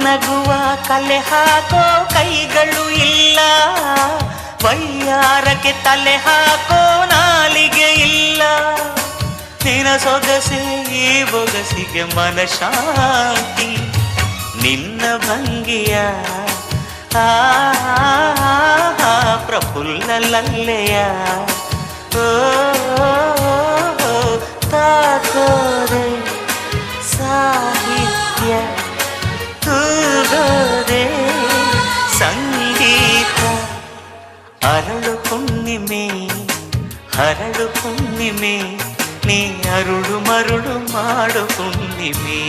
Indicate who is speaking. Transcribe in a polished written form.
Speaker 1: ನಗುವ ಕಲೆ ಹಾಕೋ ಕೈಗಳು ಇಲ್ಲ, ವೈಯಾರಕ್ಕೆ ತಲೆ ಹಾಕೋ ನಾಲಿಗೆ ಇಲ್ಲ. ನಿನ ಸೊಗಸೆ ಈ ಬೊಗಸಿಗೆ ಮನಶಾಂತಿ, ನಿನ್ನ ಭಂಗಿಯ ಪ್ರಫುಲ್ಲ ಲಲ್ಲೆಯ ತಾಕೋರೆ ಸಾಹಿತ್ಯ ತೂಗೋರೆ ಸಂಗೀತ. ಅರಳು ಹುಣ್ಣಿಮೆ ಹರಳು ಹುಣ್ಣಿಮೆ, ನೀ ಅರುಳು ಮರುಳು ಮಾಡು ಹುಣ್ಣಿಮೆ.